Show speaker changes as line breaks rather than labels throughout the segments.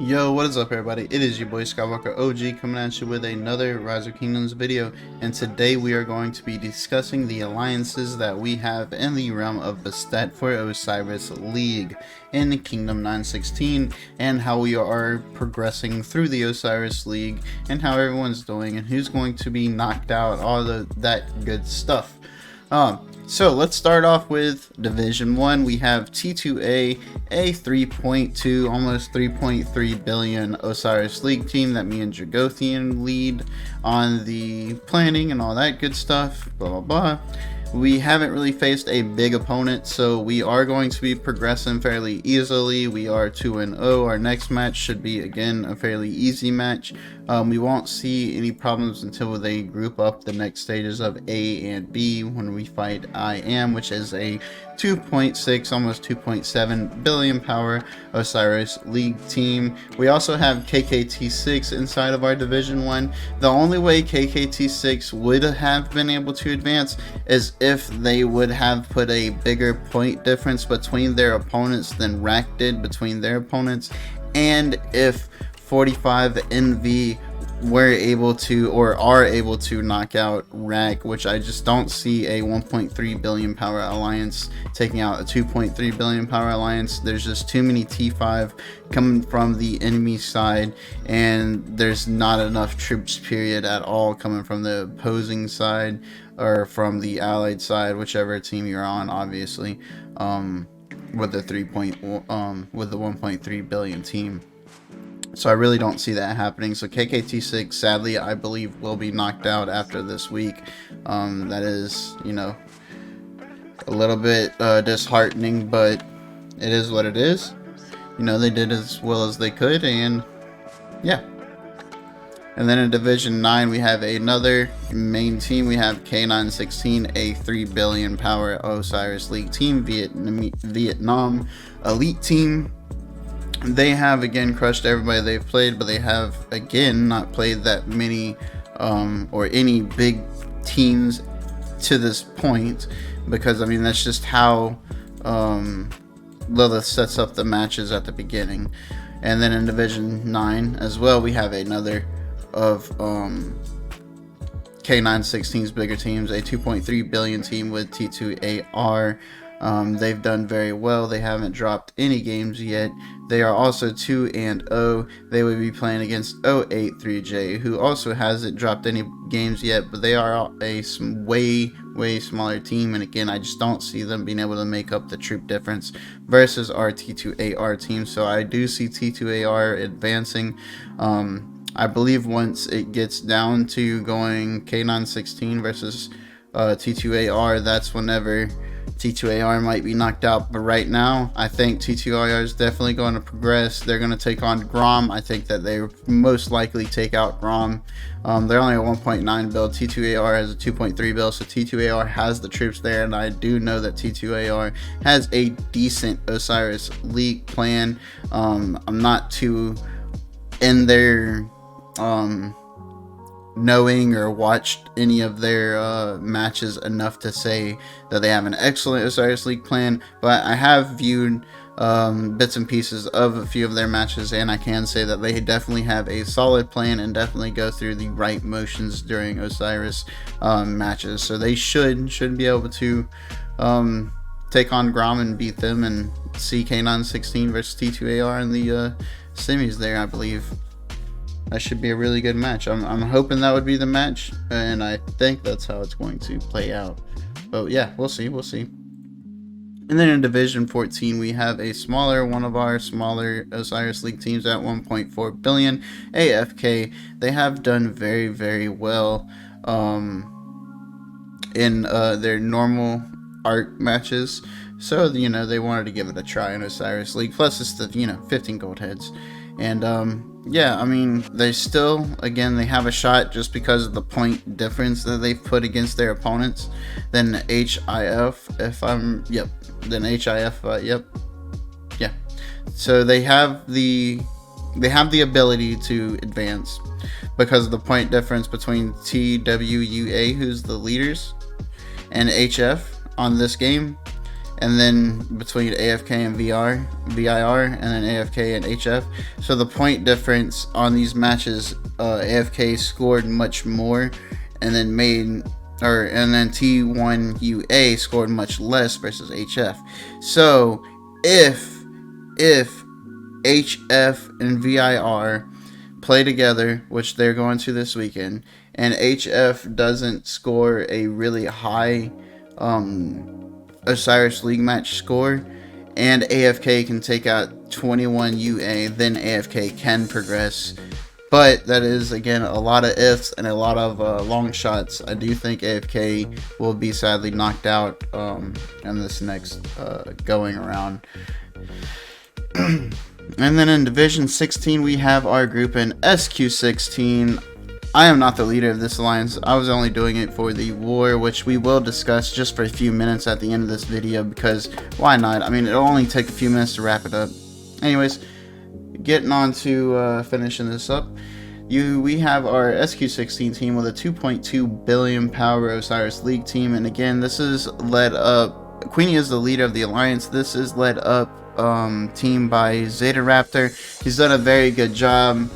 Yo, what is up everybody? It is your boy Skywalker OG coming at you with another Rise of Kingdoms video, and today we are going to be discussing the alliances that we have in the realm of Bastet for Osiris League in Kingdom 916, and how we are progressing through the Osiris League and how everyone's doing and who's going to be knocked out, all that good stuff. So let's start off with Division 1. We have T2A, a 3.2, almost 3.3 billion Osiris League team that me and Dragothian lead on the planning and all that good stuff, blah blah blah. We haven't really faced a big opponent, so we are going to be progressing fairly easily. We are 2-0. Our next match should be, again, a fairly easy match. We won't see any problems until they group up the next stages of A and B when we fight IM, which is a 2.6, almost 2.7 billion power Osiris League team. We also have K1916 inside of our Division 1. The only way K1916 would have been able to advance is if they would have put a bigger point difference between their opponents than Rack did between their opponents, and if 45 NV were able to or are able to knock out Rack, which I just don't see a 1.3 billion power alliance taking out a 2.3 billion power alliance. There's just too many T5 coming from the enemy side, and there's not enough troops period at all coming from the opposing side or from the allied side, whichever team you're on, obviously, with the 1.3 billion team. So I really don't see that happening. So KKT6, sadly, I believe will be knocked out after this week. That is, you know, a little bit disheartening, but it is what it is. You know, they did as well as they could, and yeah. And then in Division 9, we have another main team. We have K1916, a 3 billion power Osiris League team, Vietnam elite team. They have again crushed everybody they've played, but they have again not played that many or any big teams to this point, because I mean that's just how Lilith sets up the matches at the beginning. And then in Division 9 as well, we have another of K1916's bigger teams, a 2.3 billion team with T2AR. They've done very well. They haven't dropped any games yet. They are also 2-0. They would be playing against 083J, who also hasn't dropped any games yet, but they are a way smaller team, and again, I just don't see them being able to make up the troop difference versus our T2AR team. So I do see T2AR advancing. I believe once it gets down to going K1916 versus T2AR, that's whenever T2AR might be knocked out. But right now, I think T2AR is definitely going to progress. They're going to take on Grom. I think that they most likely take out Grom. They're only a 1.9 build. T2AR has a 2.3 build, so T2AR has the troops there, and I do know that T2AR has a decent Osiris League plan. I'm not too in their knowing or watched any of their matches enough to say that they have an excellent Osiris League plan, but I have viewed bits and pieces of a few of their matches, and I can say that they definitely have a solid plan and definitely go through the right motions during Osiris matches. So they should be able to take on Grom and beat them, and see K1916 versus T2AR in the semis there, I believe. That should be a really good match. I'm hoping that would be the match, and I think that's how it's going to play out. But yeah, we'll see. And then in Division 14, we have one of our smaller Osiris League teams at 1.4 billion, AFK. They have done very well in their normal ARC matches. So, you know, they wanted to give it a try in Osiris League. Plus, it's the, 15 gold heads. And, yeah, I mean, they still, again, they have a shot just because of the point difference that they've put against their opponents. Then HIF, yeah. So they have the ability to advance because of the point difference between TWUA, who's the leaders, and HF on this game. and then between AFK and VIR, and then AFK and HF. So the point difference on these matches, AFK scored much more, and then T1UA scored much less versus HF. So if HF and VIR play together, which they're going to this weekend, and HF doesn't score a really high Osiris League match score, and AFK can take out 21 UA, then AFK can progress. But that is, again, a lot of ifs and a lot of long shots. I do think AFK will be sadly knocked out in this next going around. And then in Division 16, we have our group in SQ16. I am not the leader of this alliance. I was only doing it for the war, which we will discuss just for a few minutes at the end of this video, because why not? I mean, it'll only take a few minutes to wrap it up. Anyways, getting on to finishing this up. We have our SQ16 team with a 2.2 billion power Osiris League team, and again, this is led up. Queenie is the leader of the alliance. This is led up team by Zeta Raptor. He's done a very good job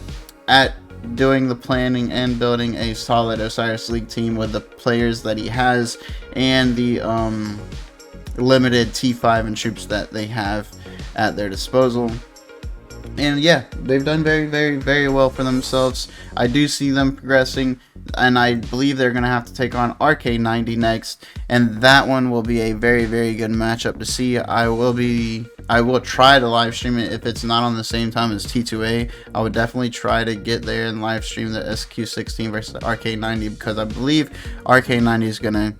at doing the planning and building a solid Osiris League team with the players that he has and the limited T5 and troops that they have at their disposal. And yeah, they've done very well for themselves. I do see them progressing, and I believe they're going to have to take on K19 next, and that one will be a very good matchup to see. I will try to live stream it if it's not on the same time as T2A. I would definitely try to get there and live stream the SQ16 versus K19, because I believe K19 is going to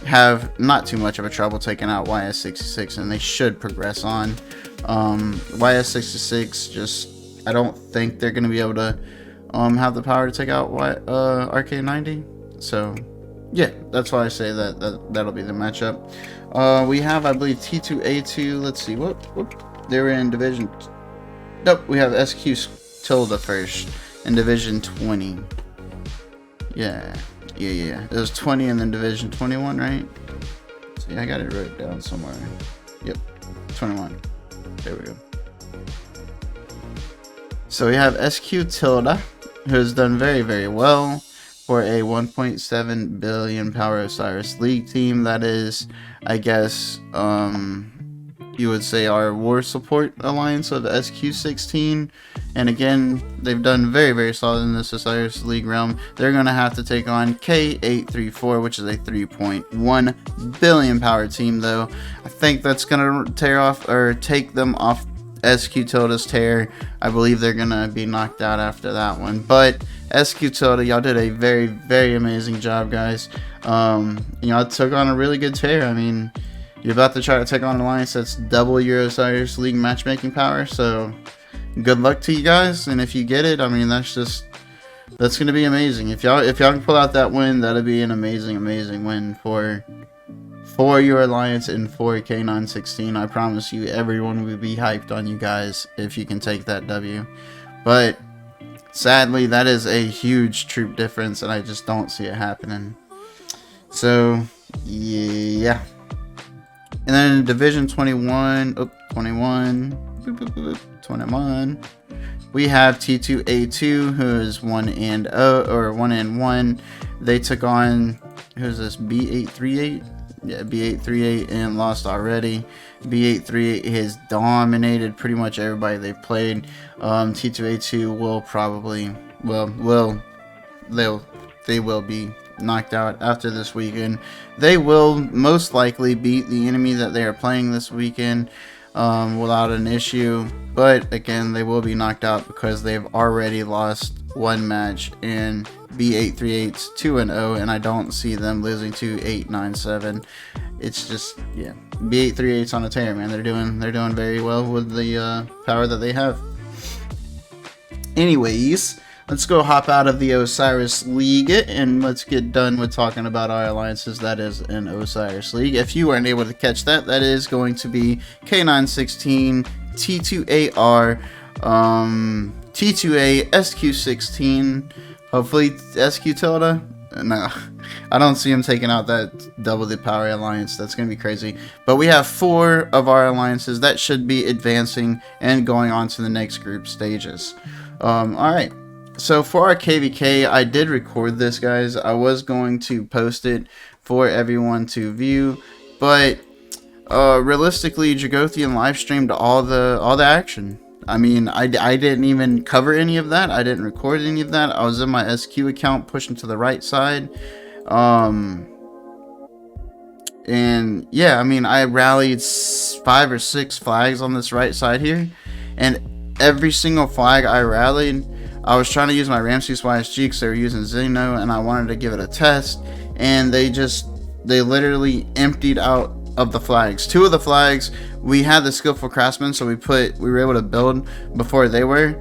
have not too much of a trouble taking out YS66, and they should progress on. YS66, just, I don't think they're going to be able to have the power to take out K19. So yeah, that's why I say that'll be the matchup. We have, I believe, T2A2. Let's see, what they were in Division. Nope, we have SQ Tilda first in Division 20. Yeah. It was 20 and then Division 21, right? See, I got it wrote down somewhere. Yep, 21. There we go. So we have SQ Tilda, who has done very well for a 1.7 billion power Osiris League team. That is, I guess, you would say our war support alliance of SQ16. And again, they've done very solid in this Osiris League realm. They're going to have to take on K834, which is a 3.1 billion power team, though. I think that's going to tear off, or take them off SQ Tilda's tear. I believe they're going to be knocked out after that one. But SQ Tilda, y'all did a very amazing job, guys. Y'all took on a really good tear. I mean, you're about to try to take on an alliance that's double your Osiris League matchmaking power, so good luck to you guys. And if you get it, I mean, that's going to be amazing. If y'all can pull out that win, that'll be an amazing win for your alliance and for K1916. I promise you, everyone will be hyped on you guys if you can take that W. But sadly, that is a huge troop difference, and I just don't see it happening. So yeah. And then in Division 21, we have T2A2, who is 1-1. They took on, who's this, B838? Yeah, B838, and lost already. B838 has dominated pretty much everybody they've played. T2A2 will probably, they will be knocked out after this weekend. They will most likely beat the enemy that they are playing this weekend without an issue, but again, they will be knocked out because they've already lost one match in B838's 2-0, and I don't see them losing to 897. It's just, yeah, B838's on a tear, man. They're doing very well with the power that they have. Anyways, let's go hop out of the Osiris League and let's get done with talking about our alliances that is in Osiris League. If you weren't able to catch that, that is going to be K1916, T2AR, T2A, SQ16, hopefully SQ Tilda, No, I don't see him taking out that double the power alliance. That's going to be crazy. But we have 4 of our alliances that should be advancing and going on to the next group stages. Alright, so for our KVK, I did record this, guys. I was going to post it for everyone to view, but realistically, Dragothian live streamed all the action. I mean, I didn't even cover any of that. I didn't record any of that. I was in my SQ account pushing to the right side. And yeah, I mean, I rallied 5 or 6 flags on this right side here. And every single flag I rallied, I was trying to use my Ramses YSG because they were using Zeno, and I wanted to give it a test. And they literally emptied out of the flags. 2 of the flags, we had the skillful craftsman, so we were able to build before they were,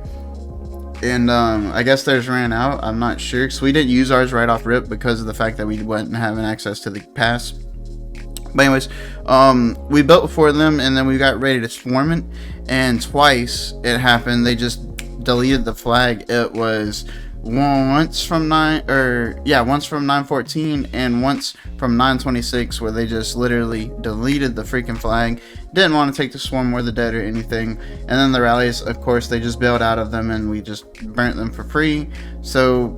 and I guess theirs ran out. I'm not sure, so we didn't use ours right off rip because of the fact that we wasn't having access to the pass. But anyways, we built before them, and then we got ready to swarm it, and twice it happened. They just deleted the flag. It was once from 914 and once from 926, where they just literally deleted the freaking flag. Didn't want to take the swarm or the dead or anything. And then the rallies, of course, they just bailed out of them, and we just burnt them for free. So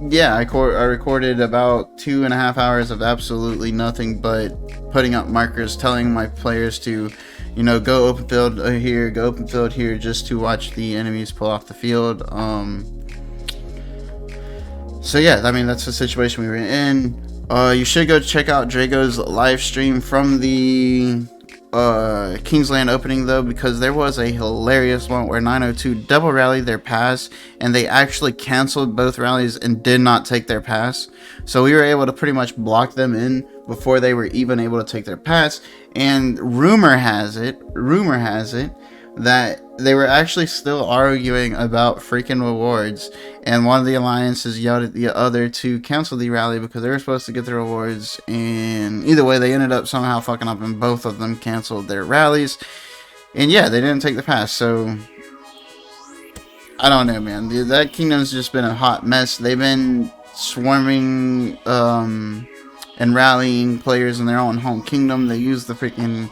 yeah, I recorded about 2.5 hours of absolutely nothing but putting up markers, telling my players to, you know, go open field here, go open field here, just to watch the enemies pull off the field. So yeah, I mean, that's the situation we were in. You should go check out Drago's live stream from the Kingsland opening, though, because there was a hilarious one where 902 double rallied their pass, and they actually canceled both rallies and did not take their pass. So we were able to pretty much block them in before they were even able to take their pass. And rumor has it that they were actually still arguing about freaking rewards, and one of the alliances yelled at the other to cancel the rally because they were supposed to get the rewards, and either way they ended up somehow fucking up, and both of them canceled their rallies. And yeah, they didn't take the pass. So I don't know, man. That kingdom's just been a hot mess. They've been swarming and rallying players in their own home kingdom. They use the freaking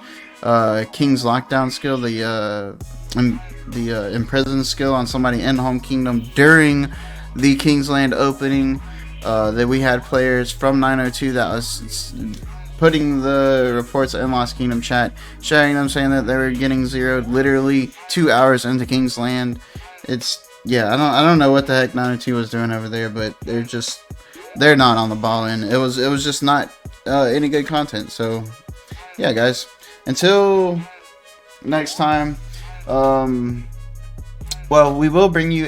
King's Lockdown skill, the Imprison skill on somebody in home kingdom during the Kingsland opening. That we had players from 902 that was putting the reports in Lost Kingdom chat, sharing them, saying that they were getting zeroed literally 2 hours into Kingsland. It's, yeah, I don't know what the heck 902 was doing over there, but they're not on the ball, and it was just not any good content. So yeah, guys, until next time, well, we will bring you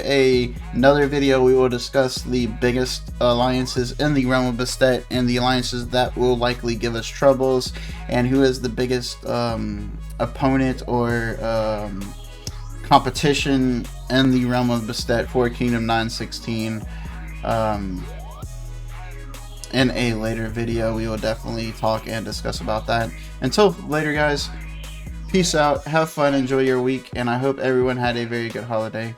another video. We will discuss the biggest alliances in the realm of Bastet and the alliances that will likely give us troubles, and who is the biggest opponent or competition in the realm of Bastet for Kingdom 916. In a later video, we will definitely talk and discuss about that. Until later, guys, peace out, have fun, enjoy your week, and I hope everyone had a very good holiday.